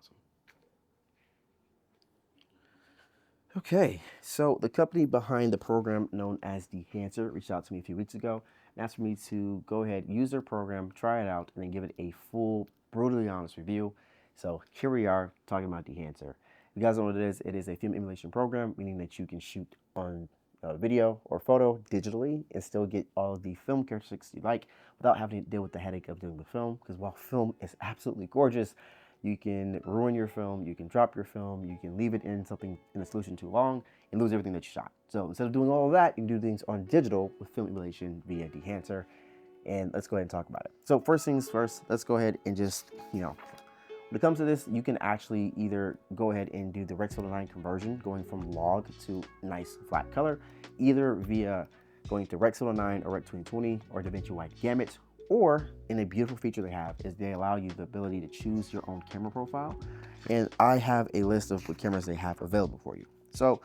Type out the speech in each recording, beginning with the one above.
awesome. Okay, so the company behind the program known as Dehancer reached out to me a few weeks ago and asked for me to go ahead, use their program, try it out, and then give it a full, brutally honest review. So here we are talking about Dehancer. If you guys know what it is a film emulation program, meaning that you can shoot on video or photo digitally and still get all of the film characteristics you like without having to deal with the headache of doing the film. Because while film is absolutely gorgeous, you can ruin your film, you can drop your film, you can leave it in something in the solution too long and lose everything that you shot. So instead of doing all of that, you can do things on digital with film emulation via Dehancer. And let's go ahead and talk about it. So first things first, let's go ahead and just, when it comes to this, you can actually either go ahead and do the Rec 9 conversion, going from log to nice flat color, either via going to Rec 9 or Rec 2020 or DaVinci Wide Gamut, or in a beautiful feature they have is they allow you the ability to choose your own camera profile. And I have a list of what cameras they have available for you. So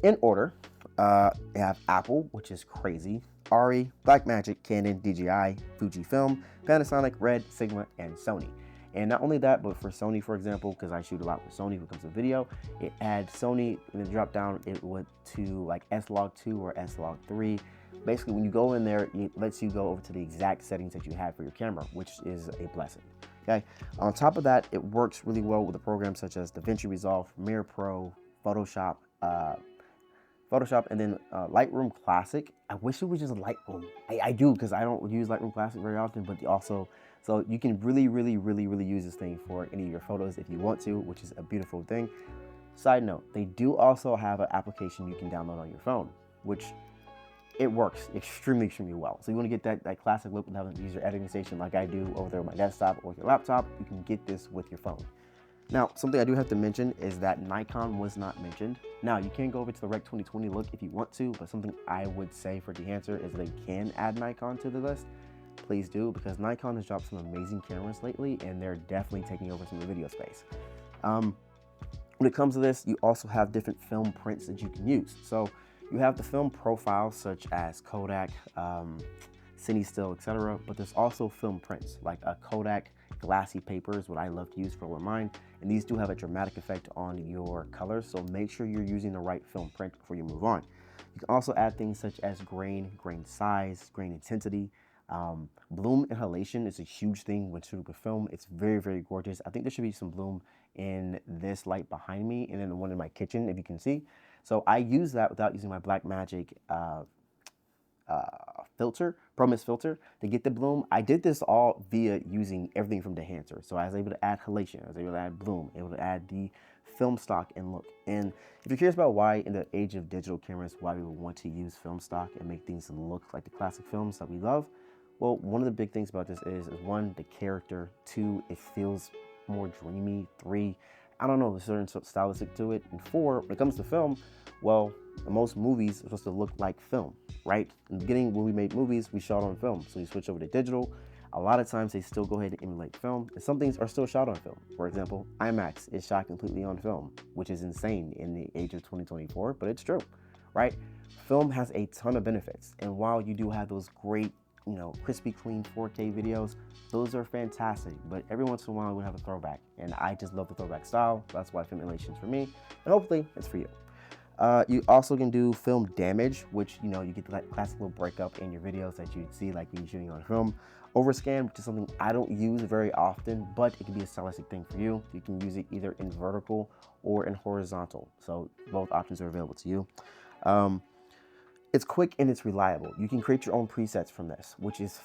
in order, they have Apple, which is crazy, Arri, Blackmagic, Canon, DJI, Fujifilm, Panasonic, Red, Sigma, and Sony. And not only that, but for Sony, for example, because I shoot a lot with Sony when it comes to video, it adds Sony, and then drop down, it went to like S-Log2 or S-Log3. Basically, when you go in there, it lets you go over to the exact settings that you have for your camera, which is a blessing. Okay. On top of that, it works really well with a program such as DaVinci Resolve, Premiere Pro, Photoshop, and then Lightroom Classic. I wish it was just Lightroom. I do, because I don't use Lightroom Classic very often, but also, so you can really use this thing for any of your photos if you want to, which is a beautiful thing. Side note, they do also have an application you can download on your phone, which it works extremely well. So you want to get that classic look without having to use your editing station like I do over there on my desktop or with your laptop, you can get this with your phone. Now, something I do have to mention is that Nikon was not mentioned. Now, you can go over to the Rec 2020 look if you want to, but something I would say for Dehancer is they can add Nikon to the list. Please do, because Nikon has dropped some amazing cameras lately, and they're definitely taking over some of the video space. When it comes to this, you also have different film prints that you can use. So you have the film profiles such as Kodak, CineStill, etc. But there's also film prints like a Kodak glassy paper is what I love to use for mine. And these do have a dramatic effect on your colors. So make sure you're using the right film print before you move on. You can also add things such as grain size, grain intensity. Bloom inhalation is a huge thing when shooting with film. It's very gorgeous. I think there should be some bloom in this light behind me and then the one in my kitchen, if you can see. So I use that without using my Blackmagic filter, ProMist filter, to get the bloom. I did this all via using everything from Dehancer. So I was able to add halation, I was able to add bloom, able to add the film stock and look. And if you're curious about why in the age of digital cameras, why we would want to use film stock and make things look like the classic films that we love, well, one of the big things about this is one, the character, two, it feels more dreamy, three, I don't know, there's a certain stylistic to it, and four, when it comes to film, well, most movies are supposed to look like film, right? In the beginning, when we made movies, we shot on film. So you switch over to digital. A lot of times they still go ahead and emulate film, and some things are still shot on film. For example, IMAX is shot completely on film, which is insane in the age of 2024, but it's true, right? Film has a ton of benefits, and while you do have those great, crispy clean 4K videos, those are fantastic, but every once in a while we have a throwback, and I just love the throwback style. That's why film emulation is for me, and hopefully it's for you. You also can do film damage, which, you get that classic little breakup in your videos that you'd see like when you're shooting on film. Overscan, which is something I don't use very often, but it can be a stylistic thing for you. You can use it either in vertical or in horizontal. So both options are available to you. It's quick and it's reliable. You can create your own presets from this, which is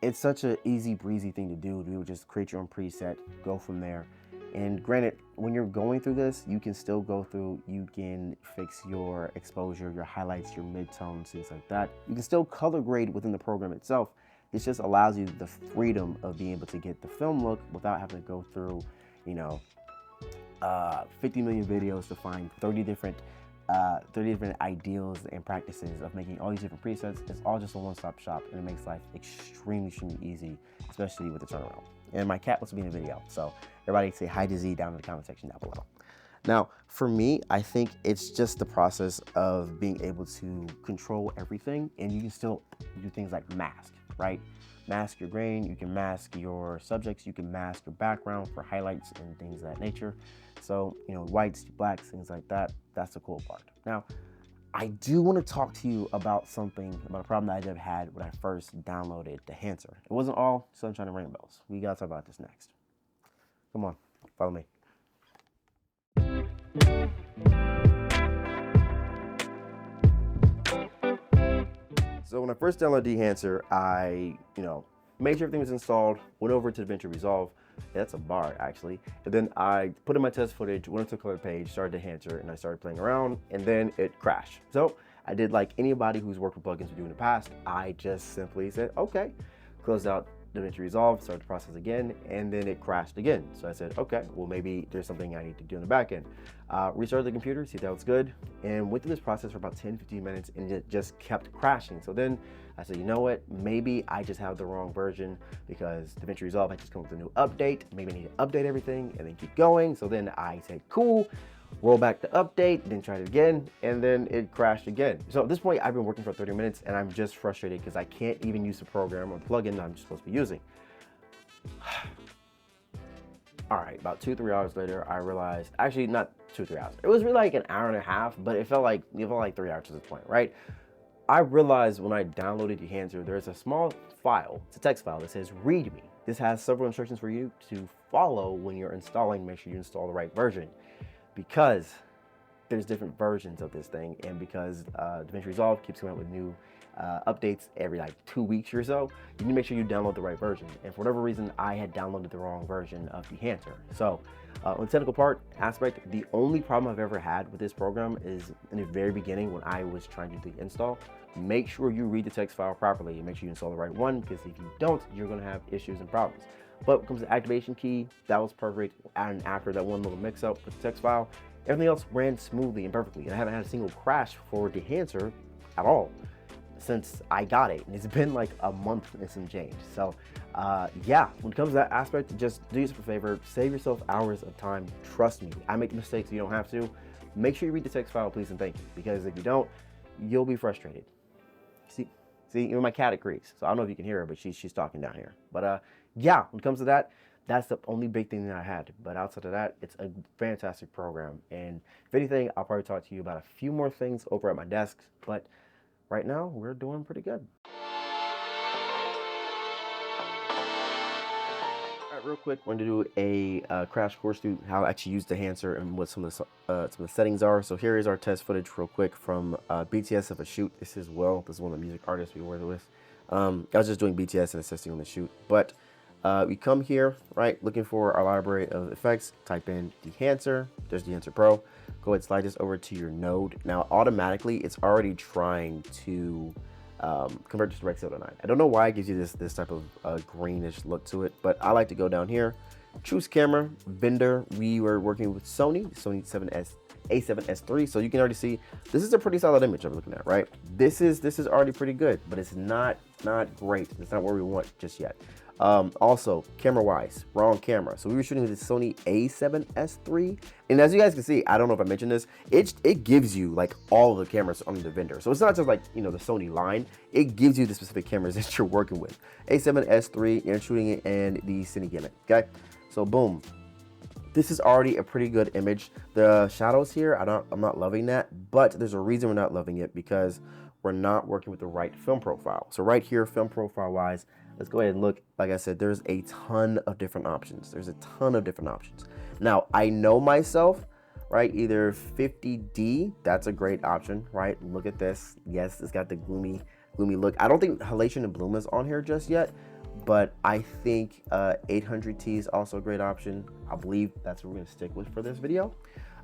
it's such an easy breezy thing to do. You just create your own preset, go from there. And granted, when you're going through this, you can still go through, you can fix your exposure, your highlights, your midtones, things like that. You can still color grade within the program itself. This just allows you the freedom of being able to get the film look without having to go through, 50 million videos to find 30 different ideals and practices of making all these different presets. It's all just a one-stop shop, and it makes life extremely easy, especially with the turnaround. And my cat wants to be in the video, so everybody say hi to Z down in the comment section down below. Now, for me, I think it's just the process of being able to control everything, and you can still do things like mask, right? mask your grain, you can mask your subjects, you can mask your background for highlights and things of that nature. So, you know, whites, blacks, things like that. That's the cool part. Now, I do want to talk to you about a problem that I did had when I first downloaded Dehancer. It wasn't all sunshine and rainbows. We gotta talk about this next. Come on, follow me. So when I first downloaded Dehancer, I, made sure everything was installed, went over to DaVinci Resolve. Yeah, that's a bar actually. And then I put in my test footage, went into the color page, started Dehancer, and I started playing around, and then it crashed. So I did like anybody who's worked with plugins would do in the past. I just simply said, okay, closed out DaVinci Resolve, started the process again, and then it crashed again. So I said, okay, well maybe there's something I need to do in the back end. Restarted the computer, see if that was good, and went through this process for about 10-15 minutes, and it just kept crashing. So then I said, you know what, maybe I just have the wrong version, because DaVinci Resolve had just come with a new update. Maybe I need to update everything and then keep going. So then I said, cool, roll back the update, then try it again, and then it crashed again. So at this point, I've been working for 30 minutes, and I'm just frustrated because I can't even use the program or plugin I'm supposed to be using. All right, about 2-3 hours later, I realized, actually not 2-3 hours. It was really like an hour and a half, but it felt like 3 hours at this point, right? I realized when I downloaded Dehancer, there's a small file, it's a text file that says README. This has several instructions for you to follow when you're installing. Make sure you install the right version, because there's different versions of this thing, and because DaVinci Resolve keeps coming out with new updates every like 2 weeks or so, you need to make sure you download the right version. And for whatever reason, I had downloaded the wrong version of Dehancer. So on the technical part aspect, the only problem I've ever had with this program is in the very beginning when I was trying to do the install. Make sure you read the text file properly and make sure you install the right one, because if you don't, you're going to have issues and problems. But when it comes to activation key, that was perfect. And after that one little mix up with the text file, everything else ran smoothly and perfectly. And I haven't had a single crash for Dehancer at all since I got it. And it's been like a month and some change. So yeah, when it comes to that aspect, just do yourself a favor, save yourself hours of time. Trust me, I make mistakes, you don't have to. Make sure you read the text file, please and thank you, because if you don't, you'll be frustrated. See, even my cat agrees. So I don't know if you can hear her, but she's talking down here. But yeah, when it comes to that, that's the only big thing that I had. But outside of that, it's a fantastic program. And if anything, I'll probably talk to you about a few more things over at my desk. But right now, we're doing pretty good. All right, real quick, I wanted to do a crash course through how I actually use Dehancer and what some of the settings are. So here is our test footage real quick from BTS of a shoot. This is one of the music artists we work with. I was just doing BTS and assisting on the shoot. But we come here, right, looking for our library of effects, type in Dehancer, there's Dehancer Pro. Go ahead, slide this over to your node. Now, automatically, it's already trying to convert to Rec 709. I don't know why it gives you this type of greenish look to it, but I like to go down here, choose camera, vendor. We were working with Sony A7S III, so you can already see this is a pretty solid image I'm looking at, right? This is already pretty good, but it's not great. It's not where we want just yet. Also, camera-wise, wrong camera. So we were shooting with the Sony A7S III, and as you guys can see, I don't know if I mentioned this, it gives you like all of the cameras on the vendor. So it's not just like, the Sony line, it gives you the specific cameras that you're working with. A7S III, you're shooting it in the Cine Gimmick, okay? So boom. This is already a pretty good image. The shadows here, I'm not loving that, but there's a reason we're not loving it, because we're not working with the right film profile. So right here, film profile wise, let's go ahead and look. Like I said, there's a ton of different options. Now, I know myself, right? Either 50D, that's a great option, right? Look at this. Yes, it's got the gloomy look. I don't think Halation and Bloom is on here just yet, but I think 800T is also a great option. I believe that's what we're gonna stick with for this video.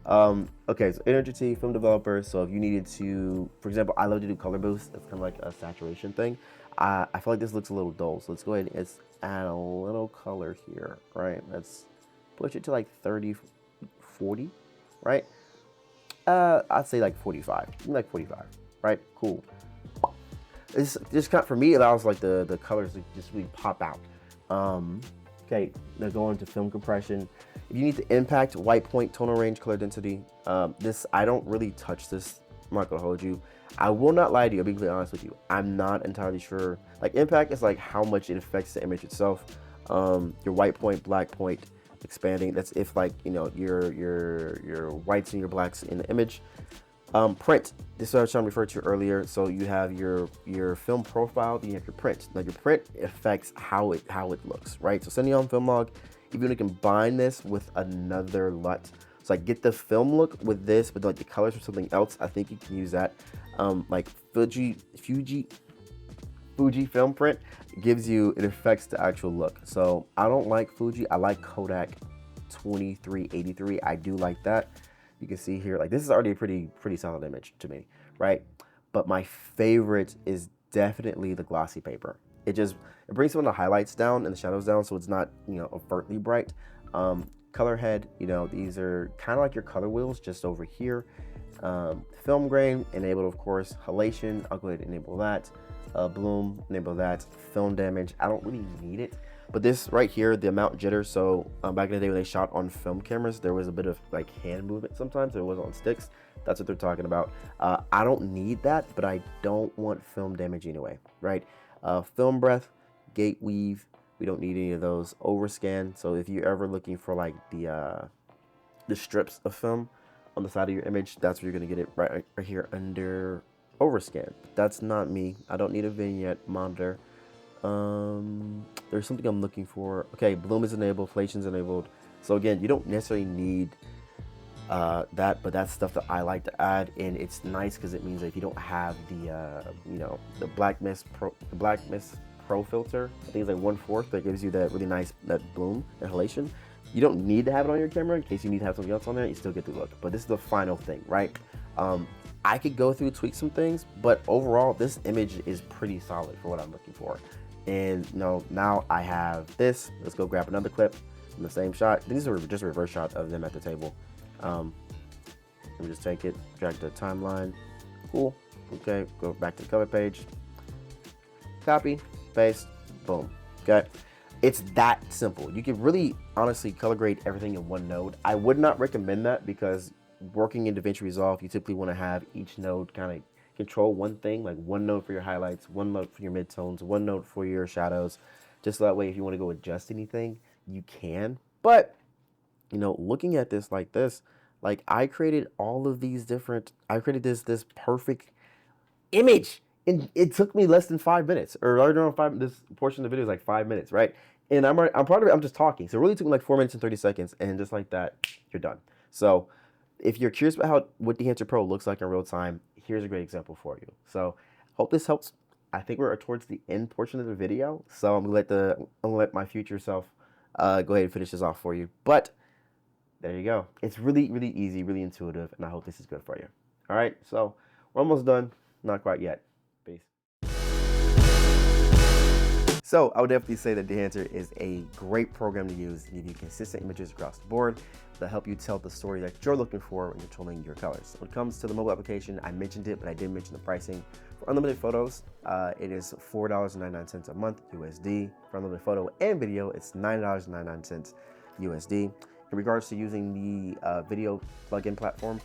Okay, so 800T, film developer. So if you needed to, for example, I love to do color boost. It's kind of like a saturation thing. I feel like this looks a little dull. So let's go ahead and add a little color here, right? Let's push it to like 30, 40, right? I'd say like 45, like 45, right? Cool. It's just kind of, for me, it allows like the colors to just really pop out. Okay, now going to film compression. If you need to impact, white point, tonal range, color density, this, I don't really touch this I'm not gonna hold you. I will not lie to you. I'll be completely honest with you. I'm not entirely sure. Like impact is like how much it affects the image itself. Your white point, black point expanding. That's if like your whites and your blacks in the image. Print. This is what I was trying to refer to earlier. So you have your film profile, then you have your print. Now your print affects how it looks, right? So sending on film log, if you want to combine this with another LUT, so like get the film look with this, but like the colors or something else, I think you can use that. Like Fuji film print gives you, it affects the actual look. So I don't like Fuji. I like Kodak 2383. I do like that. You can see here, like this is already a pretty solid image to me, right? But my favorite is definitely the glossy paper. It brings some of the highlights down and the shadows down, so it's not, you know, overtly bright. Color head, you know, these are kind of like your color wheels just over here. Film grain enabled, of course. Halation, I'll go ahead and enable that. Bloom, enable that. Film damage, I don't really need it. But this right here, the amount jitter, so back in the day when they shot on film cameras, there was a bit of like hand movement sometimes. It was on sticks. That's what they're talking about. I don't need that, but I don't want film damage anyway, right? Film breath, gate weave, we don't need any of those. Overscan, so if you're ever looking for like the strips of film on the side of your image, that's where you're gonna get it right here under overscan. That's not me. I don't need a vignette monitor. There's something I'm looking for. Okay, bloom is enabled, halation is enabled. So again, you don't necessarily need that, but that's stuff that I like to add, and it's nice because it means that if you don't have the you know, the black mist pro filter, I think it's like 1/4 that gives you that really nice bloom and halation. You don't need to have it on your camera. In case you need to have something else on there, you still get the look. But this is the final thing, right? I could go through, tweak some things, but overall, this image is pretty solid for what I'm looking for. And you know, now I have this. Let's go grab another clip from the same shot. These are just a reverse shot of them at the table. Let me just take it, drag the timeline. Cool. Okay, go back to the cover page. Copy, paste, boom. Okay. It's that simple. You can really honestly color grade everything in one node. I would not recommend that because working in DaVinci Resolve, you typically want to have each node kind of control one thing, like one node for your highlights, one node for your midtones, one node for your shadows. Just so that way, if you want to go adjust anything, you can. But, you know, looking at this like this, like I created all of these different, I created this perfect image. And it took me less than 5 minutes, or I don't know, this portion of the video is like 5 minutes, right? And I'm part of it, I'm just talking. So it really took me like 4 minutes and 30 seconds, and just like that, you're done. So if you're curious about what Dehancer Pro looks like in real time, here's a great example for you. So hope this helps. I think we're towards the end portion of the video, so I'm gonna let my future self go ahead and finish this off for you. But there you go. It's really easy, really intuitive, and I hope this is good for you. All right, so we're almost done. Not quite yet. Peace. So I would definitely say that Dehancer is a great program to use to give you consistent images across the board that help you tell the story that you're looking for when controlling your colors. When it comes to the mobile application, I mentioned it, but I didn't mention the pricing. For unlimited photos, it is $4.99 a month USD. For unlimited photo and video, it's $9.99 USD. In regards to using the video plugin platform,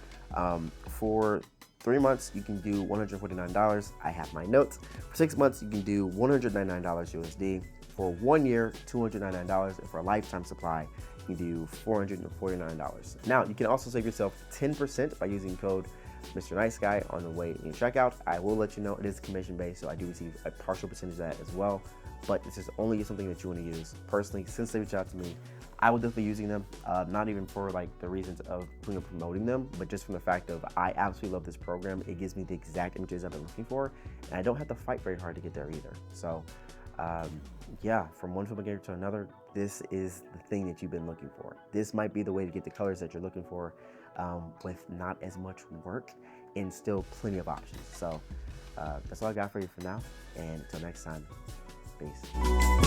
for 3 months, you can do $149. I have my notes. For 6 months, you can do $199 USD. For 1 year, $299. And for a lifetime supply, you can do $449. Now, you can also save yourself 10% by using code Mr. Nice Guy on the way in checkout. I will let you know it is commission-based, so I do receive a partial percentage of that as well. But this is only something that you want to use. Personally, since they reached out to me, I will definitely be using them, not even for like the reasons of promoting them, but just from the fact of I absolutely love this program. It gives me the exact images I've been looking for, and I don't have to fight very hard to get there either. So yeah, from one filmmaker to another, this is the thing that you've been looking for. This might be the way to get the colors that you're looking for with not as much work and still plenty of options. So that's all I got for you for now, and until next time, peace.